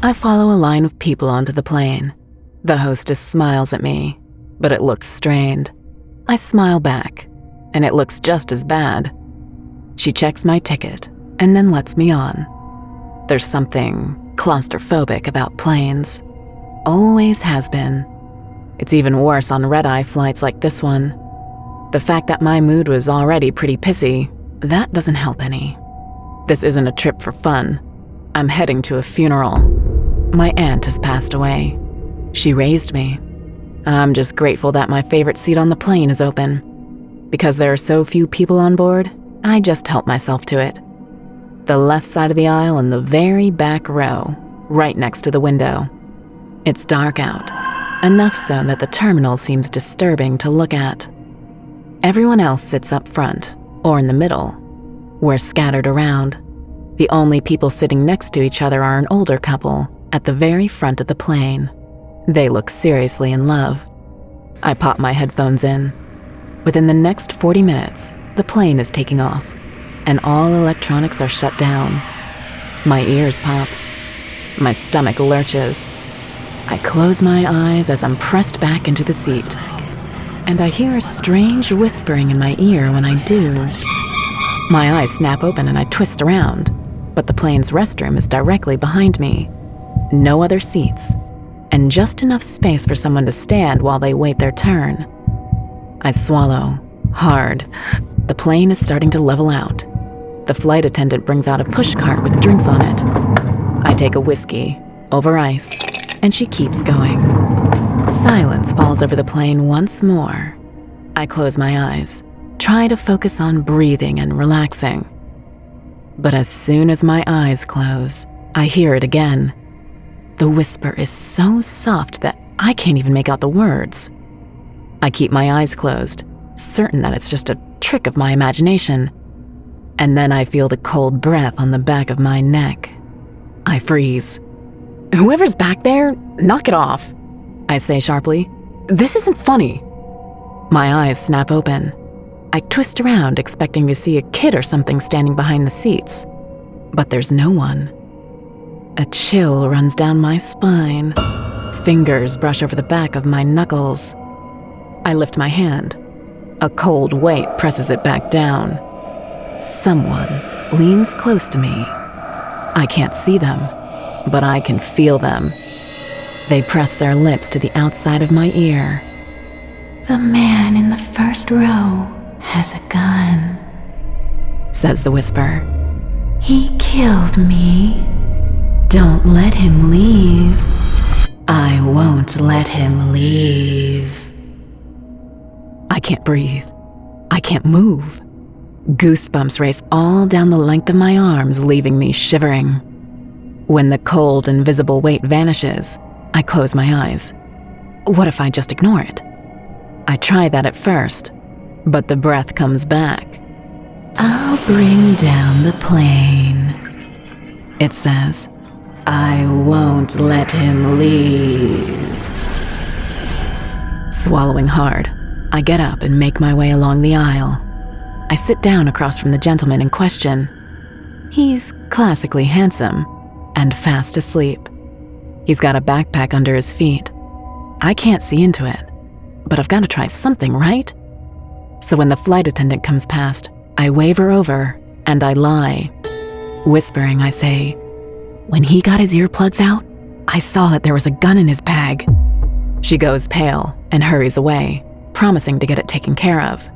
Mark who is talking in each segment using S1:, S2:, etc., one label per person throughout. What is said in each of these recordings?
S1: I follow a line of people onto the plane. The hostess smiles at me, but it looks strained. I smile back, and it looks just as bad. She checks my ticket and then lets me on. There's something claustrophobic about planes. Always has been. It's even worse on red-eye flights like this one. The fact that my mood was already pretty pissy, that doesn't help any. This isn't a trip for fun. I'm heading to a funeral. My aunt has passed away. She raised me. I'm just grateful that my favorite seat on the plane is open. Because there are so few people on board, I just help myself to it. The left side of the aisle in the very back row, right next to the window. It's dark out, enough so that the terminal seems disturbing to look at. Everyone else sits up front, or in the middle. We're scattered around. The only people sitting next to each other are an older couple at the very front of the plane. They look seriously in love. I pop my headphones in. Within the next 40 minutes, the plane is taking off, and all electronics are shut down. My ears pop. My stomach lurches. I close my eyes as I'm pressed back into the seat, and I hear a strange whispering in my ear when I do. My eyes snap open and I twist around, but the plane's restroom is directly behind me. No other seats, and just enough space for someone to stand while they wait their turn. I swallow, hard. The plane is starting to level out. The flight attendant brings out a pushcart with drinks on it. I take a whiskey, over ice, and she keeps going. Silence falls over the plane once more. I close my eyes, try to focus on breathing and relaxing. But as soon as my eyes close, I hear it again. The whisper is so soft that I can't even make out the words. I keep my eyes closed, certain that it's just a trick of my imagination. And then I feel the cold breath on the back of my neck. I freeze. "Whoever's back there, knock it off," I say sharply. "This isn't funny." My eyes snap open. I twist around expecting to see a kid or something standing behind the seats, but there's no one. A chill runs down my spine. Fingers brush over the back of my knuckles. I lift my hand. A cold weight presses it back down. Someone leans close to me. I can't see them, but I can feel them. They press their lips to the outside of my ear. "The man in the first row has a gun," says the whisper. "He killed me. Don't let him leave. I won't let him leave." I can't breathe. I can't move. Goosebumps race all down the length of my arms, leaving me shivering. When the cold, invisible weight vanishes, I close my eyes. What if I just ignore it? I try that at first, but the breath comes back. "I'll bring down the plane," it says. "I won't let him leave." Swallowing hard, I get up and make my way along the aisle. I sit down across from the gentleman in question. He's classically handsome and fast asleep. He's got a backpack under his feet. I can't see into it, but I've got to try something, right? So when the flight attendant comes past, I wave her over and I lie. Whispering, I say, "When he got his earplugs out, I saw that there was a gun in his bag." She goes pale and hurries away, promising to get it taken care of.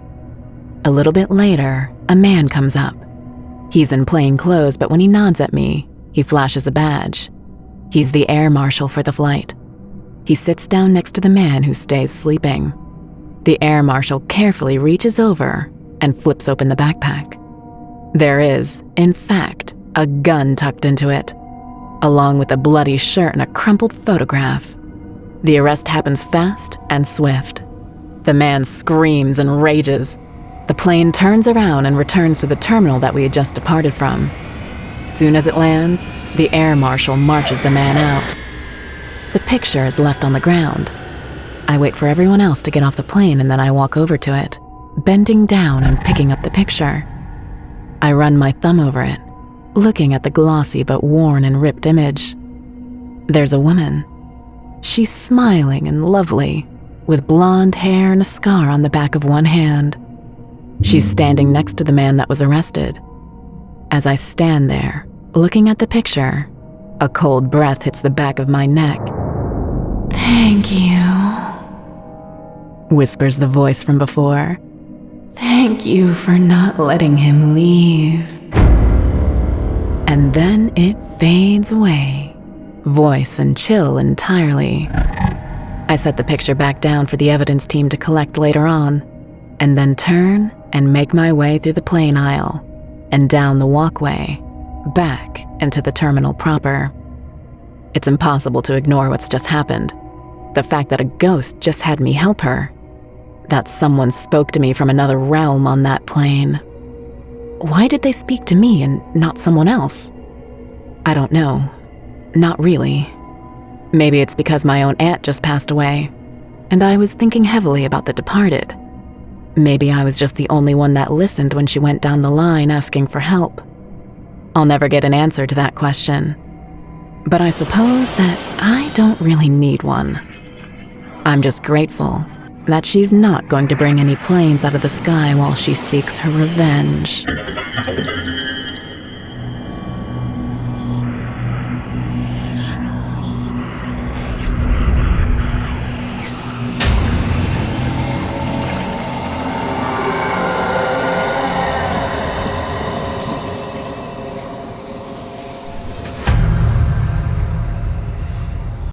S1: A little bit later, a man comes up. He's in plain clothes, but when he nods at me, he flashes a badge. He's the air marshal for the flight. He sits down next to the man who stays sleeping. The air marshal carefully reaches over and flips open the backpack. There is, in fact, a gun tucked into it, along with a bloody shirt and a crumpled photograph. The arrest happens fast and swift. The man screams and rages. The plane turns around and returns to the terminal that we had just departed from. Soon as it lands, the air marshal marches the man out. The picture is left on the ground. I wait for everyone else to get off the plane and then I walk over to it, bending down and picking up the picture. I run my thumb over it, looking at the glossy but worn and ripped image. There's a woman. She's smiling and lovely, with blonde hair and a scar on the back of one hand. She's standing next to the man that was arrested. As I stand there, looking at the picture, a cold breath hits the back of my neck. "Thank you," whispers the voice from before. "Thank you for not letting him leave." And then it fades away, voice and chill entirely. I set the picture back down for the evidence team to collect later on, and then turn and make my way through the plane aisle and down the walkway, back into the terminal proper. It's impossible to ignore what's just happened. The fact that a ghost just had me help her. That someone spoke to me from another realm on that plane. Why did they speak to me and not someone else? I don't know. Not really. Maybe it's because my own aunt just passed away, and I was thinking heavily about the departed. Maybe I was just the only one that listened when she went down the line asking for help. I'll never get an answer to that question. But I suppose that I don't really need one. I'm just grateful that she's not going to bring any planes out of the sky while she seeks her revenge.